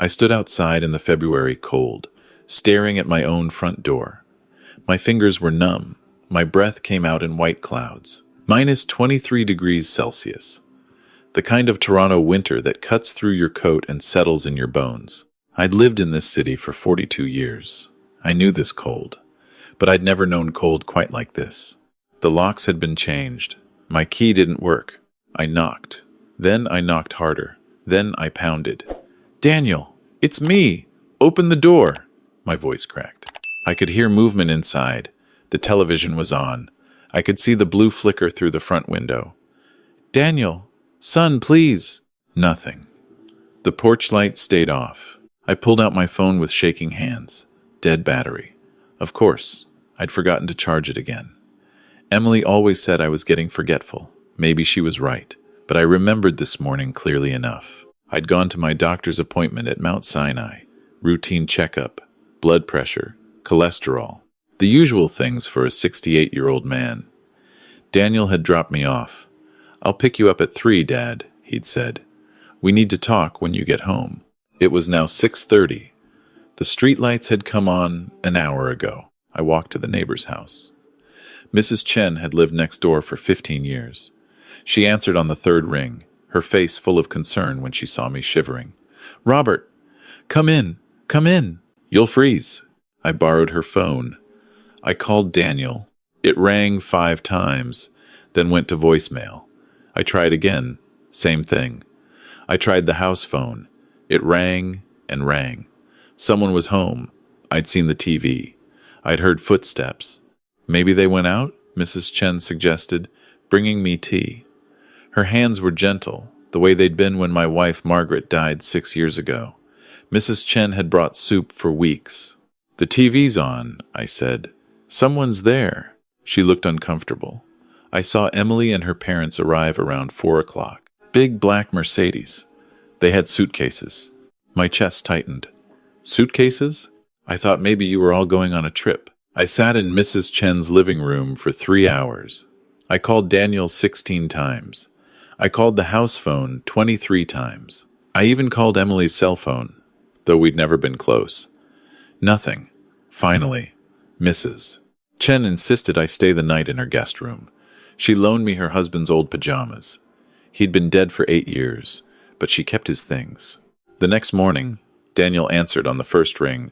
I stood outside in the February cold, staring at my own front door. My fingers were numb. My breath came out in white clouds. -23 degrees Celsius. The kind of Toronto winter that cuts through your coat and settles in your bones. I'd lived in this city for 42 years. I knew this cold, but I'd never known cold quite like this. The locks had been changed. My key didn't work. I knocked. Then I knocked harder. Then I pounded. "Daniel, it's me! Open the door!" My voice cracked. I could hear movement inside. The television was on. I could see the blue flicker through the front window. "Daniel, son, please!" Nothing. The porch light stayed off. I pulled out my phone with shaking hands. Dead battery. Of course, I'd forgotten to charge it again. Emily always said I was getting forgetful. Maybe she was right, but I remembered this morning clearly enough. I'd gone to my doctor's appointment at Mount Sinai. Routine checkup, blood pressure, cholesterol. The usual things for a 68-year-old man. Daniel had dropped me off. "I'll pick you up at 3, Dad," he'd said. "We need to talk when you get home." It was now 6:30. The streetlights had come on an hour ago. I walked to the neighbor's house. Mrs. Chen had lived next door for 15 years. She answered on the third ring, her face full of concern when she saw me shivering. "Robert, come in, come in. You'll freeze." I borrowed her phone. I called Daniel. It rang 5 times, then went to voicemail. I tried again. Same thing. I tried the house phone. It rang and rang. Someone was home. I'd seen the TV. I'd heard footsteps. "Maybe they went out?" Mrs. Chen suggested, bringing me tea. Her hands were gentle, the way they'd been when my wife Margaret died 6 years ago. Mrs. Chen had brought soup for weeks. "The TV's on," I said. "Someone's there." She looked uncomfortable. I saw Emily and her parents arrive around 4 o'clock. Big black Mercedes. They had suitcases. My chest tightened. "Suitcases? I thought maybe you were all going on a trip." I sat in Mrs. Chen's living room for 3 hours. I called Daniel 16 times. I called the house phone 23 times. I even called Emily's cell phone, though we'd never been close. Nothing. Finally, Mrs. Chen insisted I stay the night in her guest room. She loaned me her husband's old pajamas. He'd been dead for 8 years, but she kept his things. The next morning, Daniel answered on the first ring.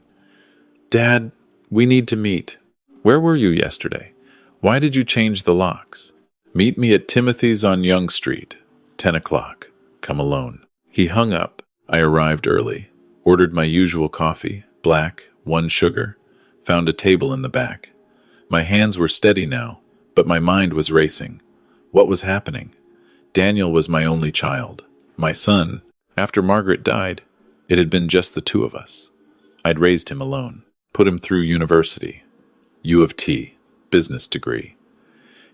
"Dad, we need to meet." "Where were you yesterday? Why did you change the locks?" "Meet me at Timothy's on Yonge Street, 10 o'clock. Come alone." He hung up. I arrived early, ordered my usual coffee, black, 1 sugar, found a table in the back. My hands were steady now, but my mind was racing. What was happening? Daniel was my only child. My son. After Margaret died, it had been just the 2 of us. I'd raised him alone, put him through university. U of T, business degree.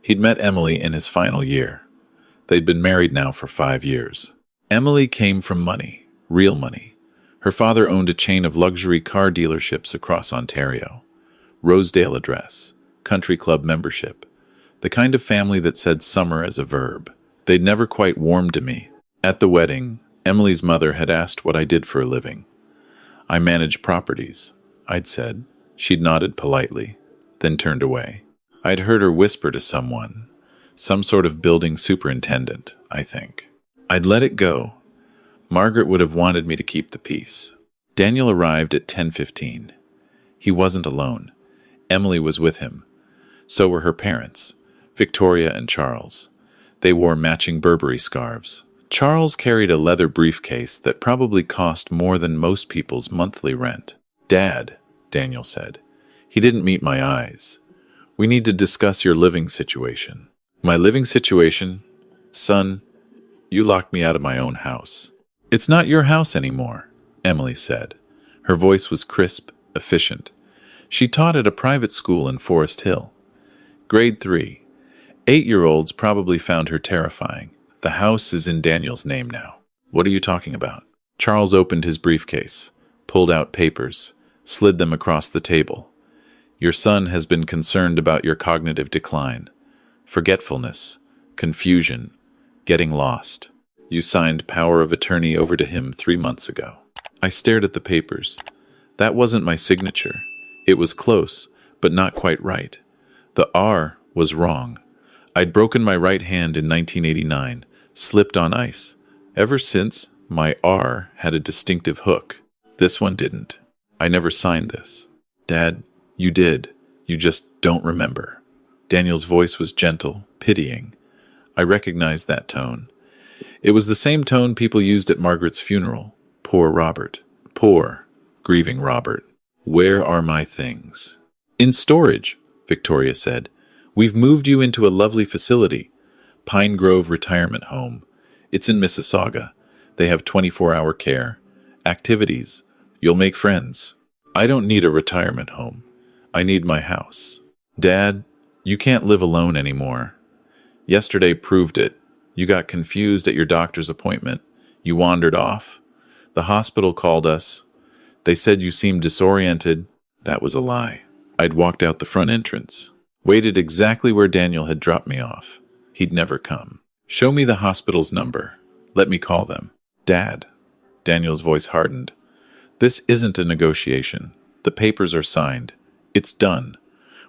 He'd met Emily in his final year. They'd been married now for 5 years. Emily came from money, real money. Her father owned a chain of luxury car dealerships across Ontario. Rosedale address, country club membership. The kind of family that said summer as a verb. They'd never quite warmed to me. At the wedding, Emily's mother had asked what I did for a living. "I manage properties," I'd said. She'd nodded politely, then turned away. I'd heard her whisper to someone, some sort of building superintendent, I think. I'd let it go. Margaret would have wanted me to keep the peace. Daniel arrived at 10:15. He wasn't alone. Emily was with him. So were her parents, Victoria and Charles. They wore matching Burberry scarves. Charles carried a leather briefcase that probably cost more than most people's monthly rent. "Dad," Daniel said. He didn't meet my eyes. "We need to discuss your living situation." "My living situation? Son, you locked me out of my own house." "It's not your house anymore," Emily said. Her voice was crisp, efficient. She taught at a private school in Forest Hill. Grade 3. 8-year-olds probably found her terrifying. "The house is in Daniel's name now." "What are you talking about?" Charles opened his briefcase, pulled out papers, slid them across the table. "Your son has been concerned about your cognitive decline, forgetfulness, confusion, getting lost. You signed power of attorney over to him 3 months ago." I stared at the papers. That wasn't my signature. It was close, but not quite right. The R was wrong. I'd broken my right hand in 1989, slipped on ice. Ever since, my R had a distinctive hook. This one didn't. I never signed this. Dad, you did. You just don't remember. Daniel's voice was gentle, pitying. I recognized that tone. It was the same tone people used at Margaret's funeral. Poor Robert. Poor, grieving Robert. Where are my things? In storage, Victoria said. We've moved you into a lovely facility. Pine Grove Retirement Home. It's in Mississauga. They have 24-hour care. Activities. You'll make friends. I don't need a retirement home. I need my house. Dad, you can't live alone anymore. Yesterday proved it. You got confused at your doctor's appointment. You wandered off. The hospital called us. They said you seemed disoriented. That was a lie. I'd walked out the front entrance. Waited exactly where Daniel had dropped me off. He'd never come. Show me the hospital's number. Let me call them. Dad. Daniel's voice hardened. This isn't a negotiation. The papers are signed. It's done.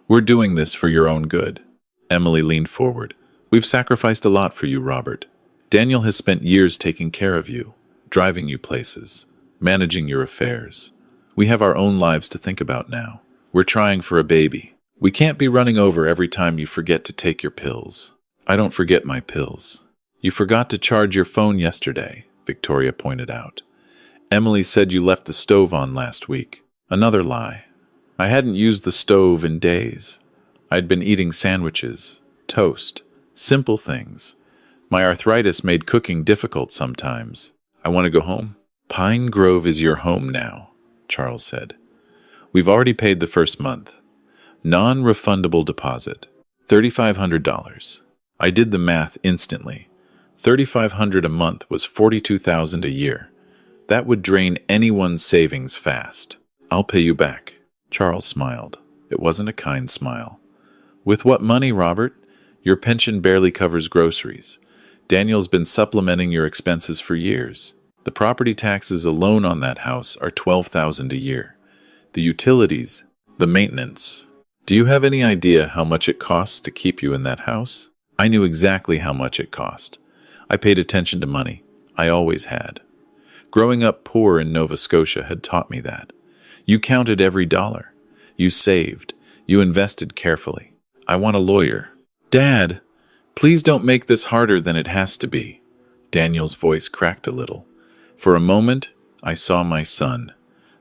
We're doing this for your own good. Emily leaned forward. We've sacrificed a lot for you, Robert. Daniel has spent years taking care of you, driving you places, managing your affairs. We have our own lives to think about now. We're trying for a baby. We can't be running over every time you forget to take your pills. I don't forget my pills. You forgot to charge your phone yesterday, Victoria pointed out. Emily said you left the stove on last week. Another lie. I hadn't used the stove in days. I'd been eating sandwiches, toast, simple things. My arthritis made cooking difficult sometimes. I want to go home. Pine Grove is your home now, Charles said. We've already paid the first month. Non-refundable deposit. $3,500. I did the math instantly. $3,500 a month was $42,000 a year. That would drain anyone's savings fast. I'll pay you back. Charles smiled. It wasn't a kind smile. With what money, Robert? Your pension barely covers groceries. Daniel's been supplementing your expenses for years. The property taxes alone on that house are $12,000 a year. The utilities, the maintenance. Do you have any idea how much it costs to keep you in that house? I knew exactly how much it cost. I paid attention to money. I always had. Growing up poor in Nova Scotia had taught me that. You counted every dollar. You saved. You invested carefully. I want a lawyer. Dad, please don't make this harder than it has to be. Daniel's voice cracked a little. For a moment, I saw my son,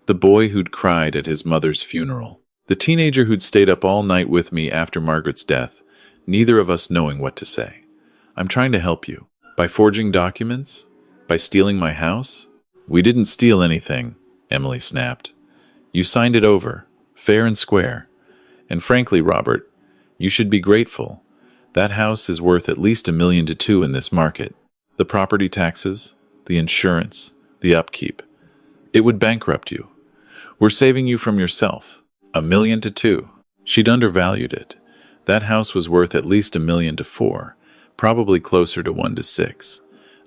the boy who'd cried at his mother's funeral, the teenager who'd stayed up all night with me after Margaret's death, neither of us knowing what to say. I'm trying to help you. By forging documents? By stealing my house? We didn't steal anything, Emily snapped. You signed it over, fair and square. And frankly, Robert, you should be grateful. That house is worth at least $1 million to $2 million in this market. The property taxes, the insurance, the upkeep. It would bankrupt you. We're saving you from yourself. $1 million to $2 million. She'd undervalued it. That house was worth at least $1 million to $4 million, probably closer to $1 million to $6 million.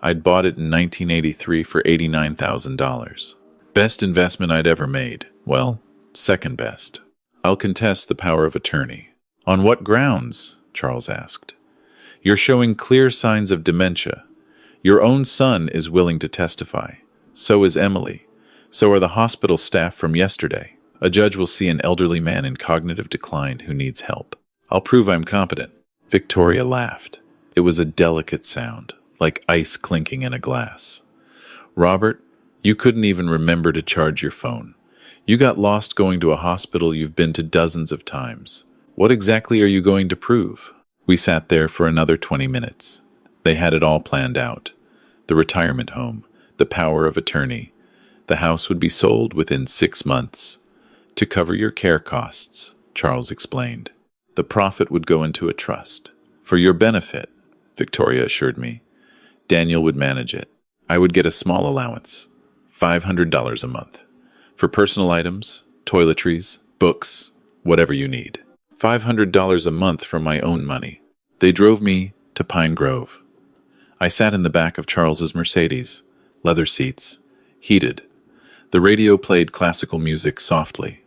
I'd bought it in 1983 for $89,000. Best investment I'd ever made. Well, second best. I'll contest the power of attorney. On what grounds? Charles asked. You're showing clear signs of dementia. Your own son is willing to testify. So is Emily. So are the hospital staff from yesterday. A judge will see an elderly man in cognitive decline who needs help. I'll prove I'm competent. Victoria laughed. It was a delicate sound, like ice clinking in a glass. Robert, you couldn't even remember to charge your phone. You got lost going to a hospital you've been to dozens of times. What exactly are you going to prove? We sat there for another 20 minutes. They had it all planned out. The retirement home, the power of attorney. The house would be sold within 6 months. To cover your care costs, Charles explained. The profit would go into a trust. For your benefit, Victoria assured me. Daniel would manage it. I would get a small allowance, $500 a month. For personal items, toiletries, books, whatever you need. $500 a month from my own money. They drove me to Pine Grove. I sat in the back of Charles's Mercedes, leather seats, heated. The radio played classical music softly.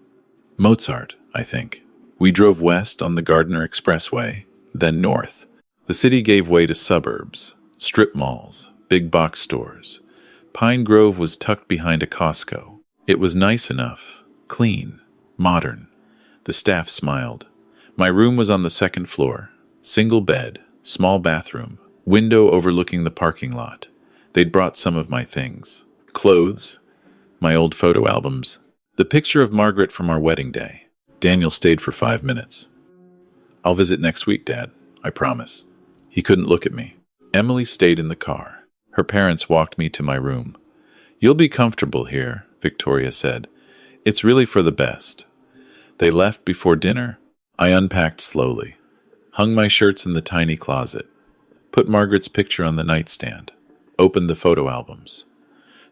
Mozart, I think. We drove west on the Gardner Expressway, then north. The city gave way to suburbs, strip malls, big box stores. Pine Grove was tucked behind a Costco. It was nice enough, clean, modern. The staff smiled. My room was on the second floor. Single bed, small bathroom, window overlooking the parking lot. They'd brought some of my things. Clothes, my old photo albums, the picture of Margaret from our wedding day. Daniel stayed for 5 minutes. "I'll visit next week, Dad, I promise." He couldn't look at me. Emily stayed in the car. Her parents walked me to my room. "You'll be comfortable here," Victoria said. "It's really for the best." They left before dinner. I unpacked slowly, hung my shirts in the tiny closet, put Margaret's picture on the nightstand, opened the photo albums.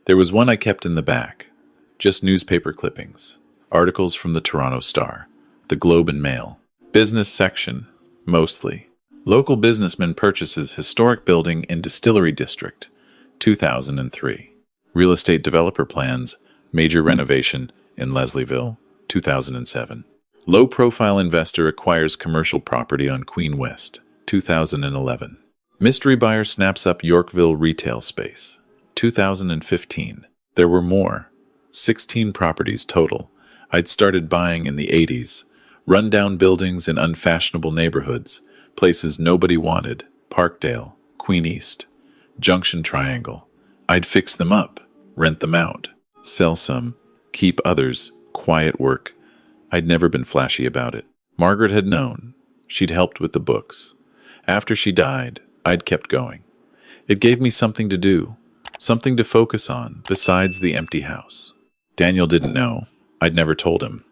There was one I kept in the back, just newspaper clippings, articles from the Toronto Star, the Globe and Mail. Business section, mostly. Local businessman purchases historic building in Distillery District, 2003. Real estate developer plans, major renovation in Leslieville, 2007. Low-profile investor acquires commercial property on Queen West, 2011. Mystery buyer snaps up Yorkville retail space, 2015. There were more, 16 properties total. I'd started buying in the 80s, run-down buildings in unfashionable neighborhoods, places nobody wanted, Parkdale, Queen East, Junction Triangle. I'd fix them up, rent them out, sell some, keep others, quiet work. I'd never been flashy about it. Margaret had known. She'd helped with the books. After she died, I'd kept going. It gave me something to do, something to focus on besides the empty house. Daniel didn't know. I'd never told him.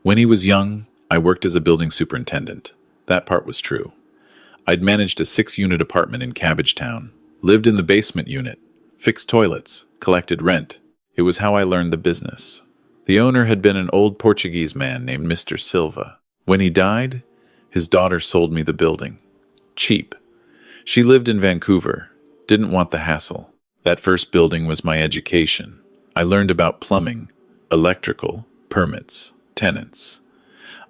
When he was young, I worked as a building superintendent. That part was true. I'd managed a 6-unit apartment in Cabbagetown, lived in the basement unit, fixed toilets, collected rent. It was how I learned the business. The owner had been an old Portuguese man named Mr. Silva. When he died, his daughter sold me the building. Cheap. She lived in Vancouver, didn't want the hassle. That first building was my education. I learned about plumbing, electrical, permits, tenants.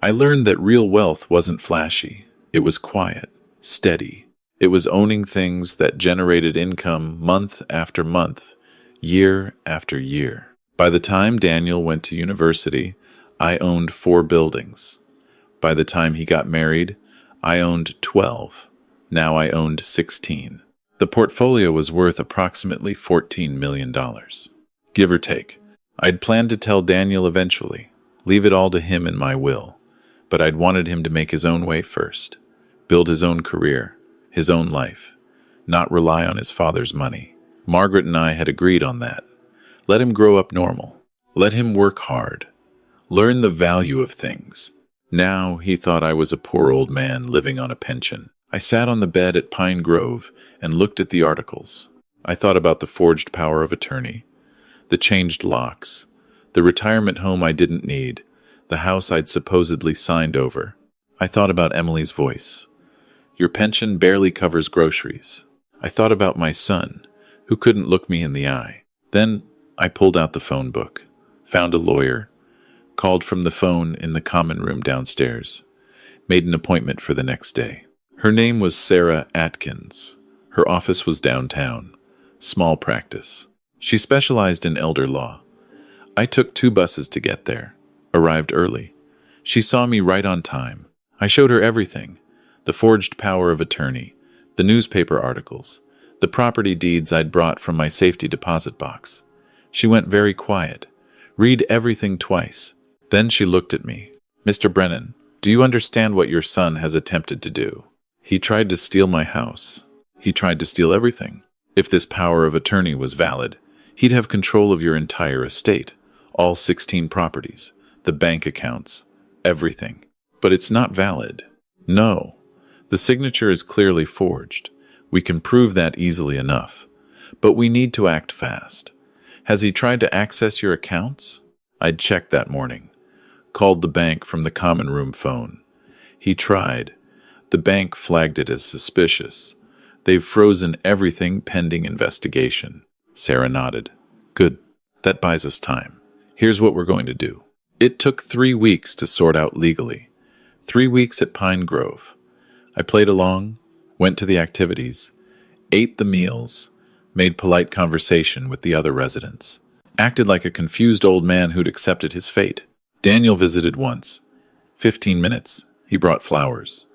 I learned that real wealth wasn't flashy. It was quiet, steady. It was owning things that generated income month after month, year after year. By the time Daniel went to university, I owned 4 buildings. By the time he got married, I owned 12. Now I owned 16. The portfolio was worth approximately $14 million, give or take. I'd planned to tell Daniel eventually, leave it all to him in my will. But I'd wanted him to make his own way first, build his own career, his own life, not rely on his father's money. Margaret and I had agreed on that. Let him grow up normal. Let him work hard. Learn the value of things. Now he thought I was a poor old man living on a pension. I sat on the bed at Pine Grove and looked at the articles. I thought about the forged power of attorney, the changed locks, the retirement home I didn't need, the house I'd supposedly signed over. I thought about Emily's voice. "Your pension barely covers groceries." I thought about my son, who couldn't look me in the eye. Then I pulled out the phone book, found a lawyer, called from the phone in the common room downstairs, made an appointment for the next day. Her name was Sarah Atkins. Her office was downtown, small practice. She specialized in elder law. I took 2 buses to get there. Arrived early. She saw me right on time. I showed her everything. The forged power of attorney, the newspaper articles, the property deeds I'd brought from my safety deposit box. She went very quiet. Read everything twice. Then she looked at me. "Mr. Brennan, do you understand what your son has attempted to do? He tried to steal my house. He tried to steal everything. If this power of attorney was valid, he'd have control of your entire estate, all 16 properties. The bank accounts, everything. But it's not valid." "No. The signature is clearly forged. We can prove that easily enough. But we need to act fast. Has he tried to access your accounts?" I'd checked that morning. Called the bank from the common room phone. He tried. The bank flagged it as suspicious. They've frozen everything pending investigation. Sarah nodded. "Good. That buys us time. Here's what we're going to do. It took 3 weeks to sort out legally. 3 weeks at Pine Grove. I played along, went to the activities, ate the meals, made polite conversation with the other residents, acted like a confused old man who'd accepted his fate. Daniel visited once. 15 minutes. He brought flowers.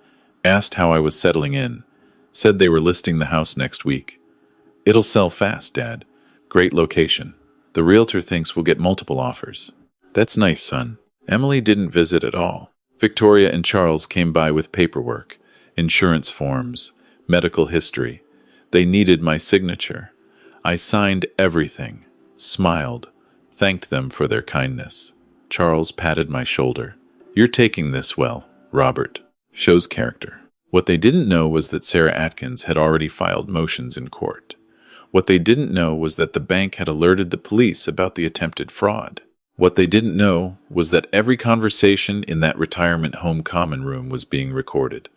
Asked how I was settling in. Said they were listing the house next week. It'll sell fast, Dad. Great location. The realtor thinks we'll get multiple offers. That's nice, son. Emily didn't visit at all. Victoria and Charles came by with paperwork, insurance forms, medical history. They needed my signature. I signed everything, smiled, thanked them for their kindness. Charles patted my shoulder. You're taking this well, Robert. Shows character. What they didn't know was that Sarah Atkins had already filed motions in court. What they didn't know was that the bank had alerted the police about the attempted fraud. What they didn't know was that every conversation in that retirement home common room was being recorded.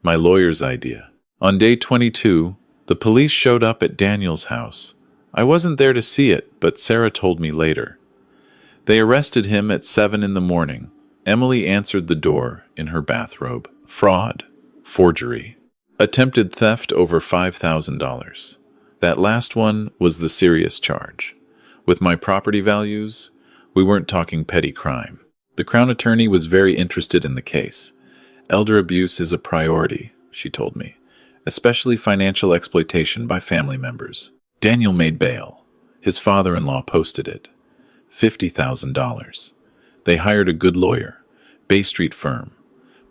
My lawyer's idea. On day 22, the police showed up at Daniel's house. I wasn't there to see it, but Sarah told me later. They arrested him at 7 in the morning. Emily answered the door in her bathrobe. Fraud. Forgery. Attempted theft over $5,000. That last one was the serious charge. With my property values, we weren't talking petty crime. The Crown Attorney was very interested in the case. Elder abuse is a priority, she told me, especially financial exploitation by family members. Daniel made bail. His father-in-law posted it. $50,000. They hired a good lawyer, Bay Street firm,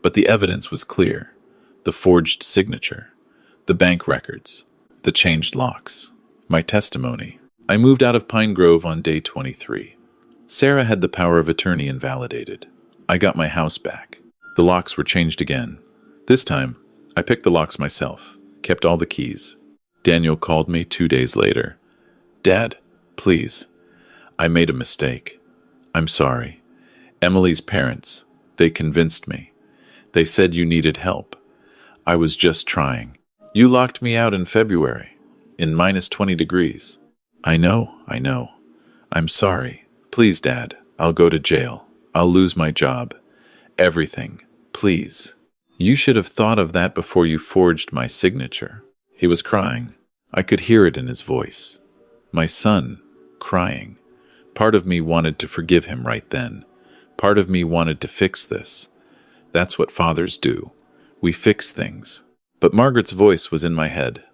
but the evidence was clear. The forged signature, the bank records, the changed locks, my testimony. I moved out of Pine Grove on day 23. Sarah had the power of attorney invalidated. I got my house back. The locks were changed again. This time, I picked the locks myself, kept all the keys. Daniel called me 2 days later. Dad, please. I made a mistake. I'm sorry. Emily's parents, they convinced me. They said you needed help. I was just trying. You locked me out in February, in minus 20 degrees. I know. I'm sorry. Please, Dad, I'll go to jail. I'll lose my job. Everything. Please. You should have thought of that before you forged my signature. He was crying. I could hear it in his voice. My son, crying. Part of me wanted to forgive him right then. Part of me wanted to fix this. That's what fathers do. We fix things. But Margaret's voice was in my head.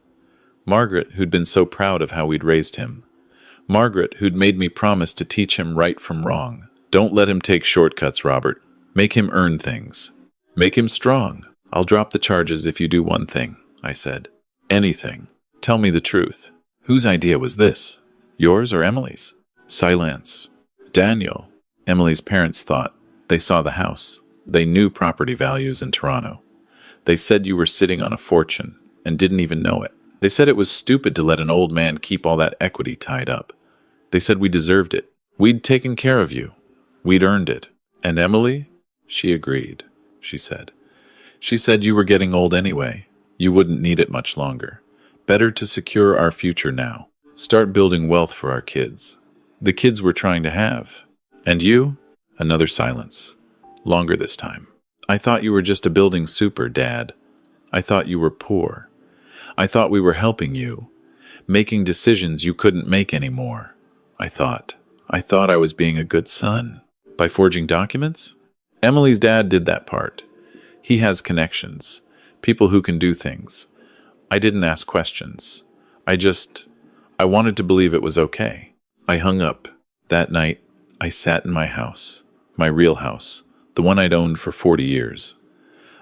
Margaret, who'd been so proud of how we'd raised him. Margaret, who'd made me promise to teach him right from wrong. Don't let him take shortcuts, Robert. Make him earn things. Make him strong. I'll drop the charges if you do one thing, I said. Anything. Tell me the truth. Whose idea was this? Yours or Emily's? Silence. Daniel. Emily's parents thought. They saw the house. They knew property values in Toronto. They said you were sitting on a fortune and didn't even know it. They said it was stupid to let an old man keep all that equity tied up. They said we deserved it. We'd taken care of you. We'd earned it. And Emily? She agreed, she said. She said you were getting old anyway. You wouldn't need it much longer. Better to secure our future now. Start building wealth for our kids. The kids we're trying to have. And you? Another silence. Longer this time. I thought you were just a building super, Dad. I thought you were poor. I thought we were helping you, making decisions you couldn't make anymore. I thought I was being a good son. By forging documents? Emily's dad did that part. He has connections, people who can do things. I didn't ask questions. I wanted to believe it was okay. I hung up. That night, I sat in my house, my real house, the one I'd owned for 40 years.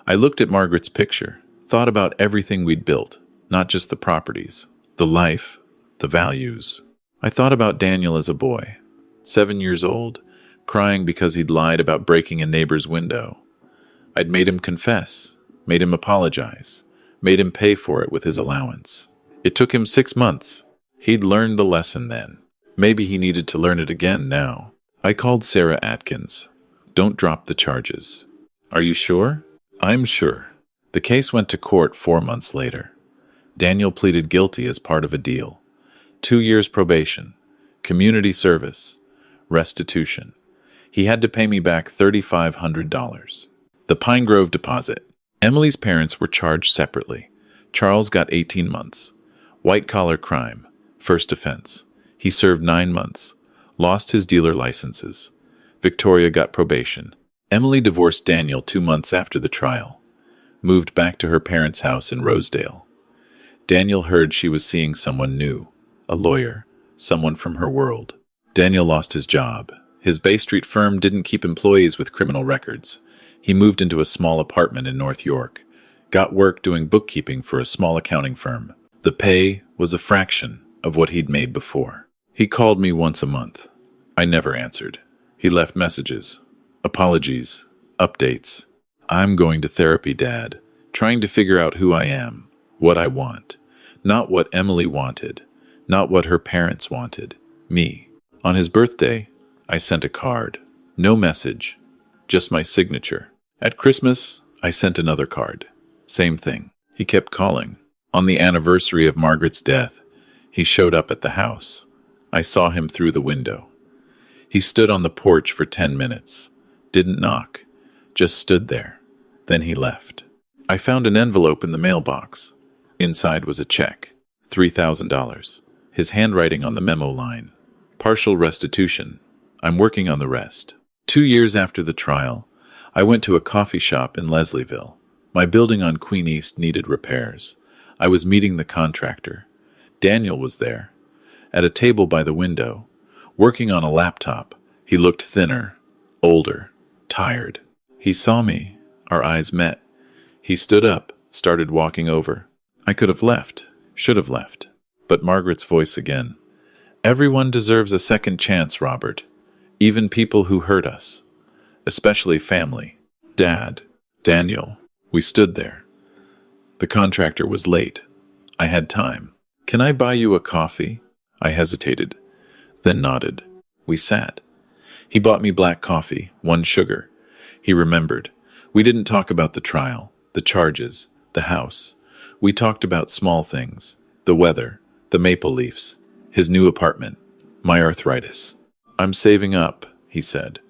I looked at Margaret's picture, thought about everything we'd built, not just the properties, the life, the values. I thought about Daniel as a boy, 7 years old, crying because he'd lied about breaking a neighbor's window. I'd made him confess, made him apologize, made him pay for it with his allowance. It took him 6 months. He'd learned the lesson then. Maybe he needed to learn it again now. I called Sarah Atkins. Don't drop the charges. Are you sure? I'm sure. The case went to court 4 months later. Daniel pleaded guilty as part of a deal. 2 years probation, Community service. Restitution. He had to pay me back $3,500. The Pine Grove deposit. Emily's parents were charged separately. Charles got 18 months. White-collar crime. First offense. He served 9 months. Lost his dealer licenses. Victoria got probation. Emily divorced Daniel 2 months after the trial. Moved back to her parents' house in Rosedale. Daniel heard she was seeing someone new. A lawyer. Someone from her world. Daniel lost his job. His Bay Street firm didn't keep employees with criminal records. He moved into a small apartment in North York. Got work doing bookkeeping for a small accounting firm. The pay was a fraction of what he'd made before. He called me once a month. I never answered. He left messages. Apologies. Updates. I'm going to therapy, Dad. Trying to figure out who I am. What I want. Not what Emily wanted. Not what her parents wanted. Me. On his birthday, I sent a card. No message. Just my signature. At Christmas, I sent another card. Same thing. He kept calling. On the anniversary of Margaret's death, he showed up at the house. I saw him through the window. He stood on the porch for 10 minutes. Didn't knock. Just stood there. Then he left. I found an envelope in the mailbox. Inside was a check. $3,000. His handwriting on the memo line. Partial restitution. I'm working on the rest. 2 years after the trial, I went to a coffee shop in Leslieville. My building on Queen East needed repairs. I was meeting the contractor. Daniel was there. At a table by the window, working on a laptop. He looked thinner, older, tired. He saw me. Our eyes met. He stood up, started walking over. I could have left, should have left. But Margaret's voice again. Everyone deserves a second chance, Robert. Even people who hurt us. Especially family. Dad. Daniel. We stood there. The contractor was late. I had time. Can I buy you a coffee? I hesitated, then nodded. We sat. He bought me black coffee, 1 sugar. He remembered. We didn't talk about the trial, the charges, the house. We talked about small things, the weather, the maple leafs, his new apartment, my arthritis. I'm saving up, he said.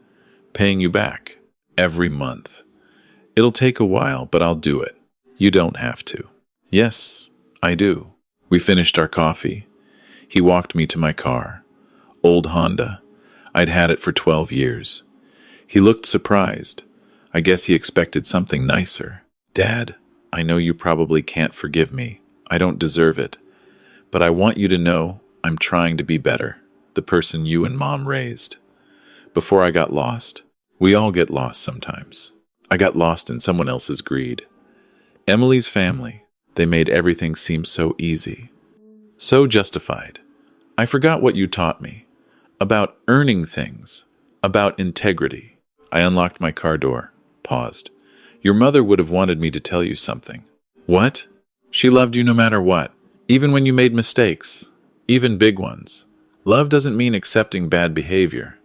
Paying you back. Every month. It'll take a while, but I'll do it. You don't have to. Yes, I do. We finished our coffee. He walked me to my car. Old Honda. I'd had it for 12 years. He looked surprised. I guess he expected something nicer. Dad, I know you probably can't forgive me. I don't deserve it. But I want you to know I'm trying to be better. The person you and Mom raised. Before I got lost. We all get lost sometimes. I got lost in someone else's greed. Emily's family. They made everything seem so easy. So justified. I forgot what you taught me. About earning things. About integrity. I unlocked my car door. Paused. Your mother would have wanted me to tell you something. What? She loved you no matter what. Even when you made mistakes. Even big ones. Love doesn't mean accepting bad behavior.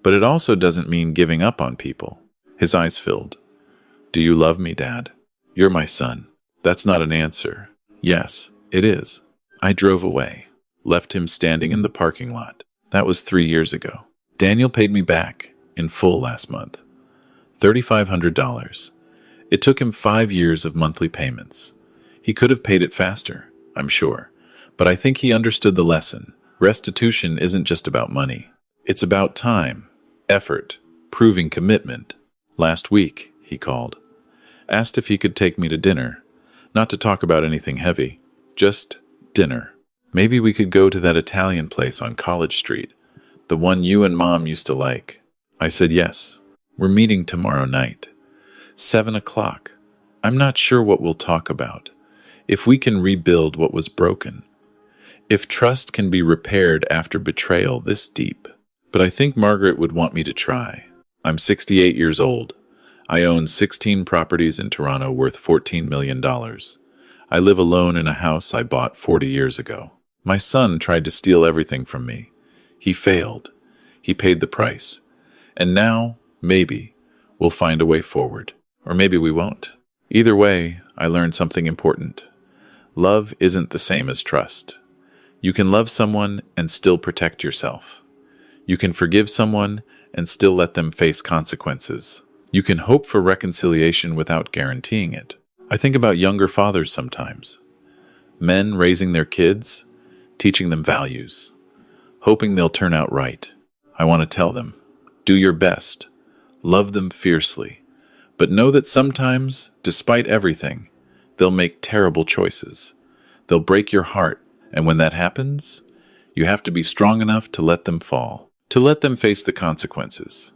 But it also doesn't mean giving up on people. His eyes filled. Do you love me, Dad? You're my son. That's not an answer. Yes, it is. I drove away. Left him standing in the parking lot. That was 3 years ago. Daniel paid me back, in full last month. $3,500. It took him 5 years of monthly payments. He could have paid it faster, I'm sure. But I think he understood the lesson. Restitution isn't just about money. It's about time, effort, proving commitment. Last week, he called. Asked if he could take me to dinner. Not to talk about anything heavy. Just dinner. Maybe we could go to that Italian place on College Street. The one you and Mom used to like. I said yes. We're meeting tomorrow night. 7 o'clock. I'm not sure what we'll talk about. If we can rebuild what was broken. If trust can be repaired after betrayal this deep. But I think Margaret would want me to try. I'm 68 years old. I own 16 properties in Toronto worth $14 million. I live alone in a house I bought 40 years ago. My son tried to steal everything from me. He failed. He paid the price. And now, maybe, we'll find a way forward. Or maybe we won't. Either way, I learned something important. Love isn't the same as trust. You can love someone and still protect yourself. You can forgive someone and still let them face consequences. You can hope for reconciliation without guaranteeing it. I think about younger fathers sometimes. Men raising their kids, teaching them values, hoping they'll turn out right. I want to tell them, do your best, love them fiercely, but know that sometimes, despite everything, they'll make terrible choices. They'll break your heart, and when that happens, you have to be strong enough to let them fall, to let them face the consequences,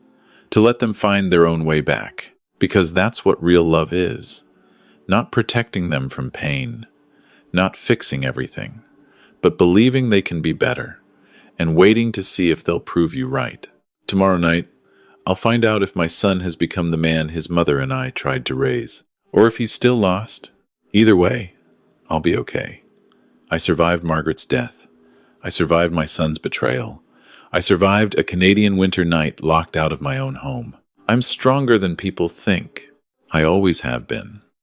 to let them find their own way back, because that's what real love is. Not protecting them from pain, not fixing everything, but believing they can be better, and waiting to see if they'll prove you right. Tomorrow night, I'll find out if my son has become the man his mother and I tried to raise, or if he's still lost. Either way, I'll be okay. I survived Margaret's death. I survived my son's betrayal. I survived a Canadian winter night locked out of my own home. I'm stronger than people think. I always have been.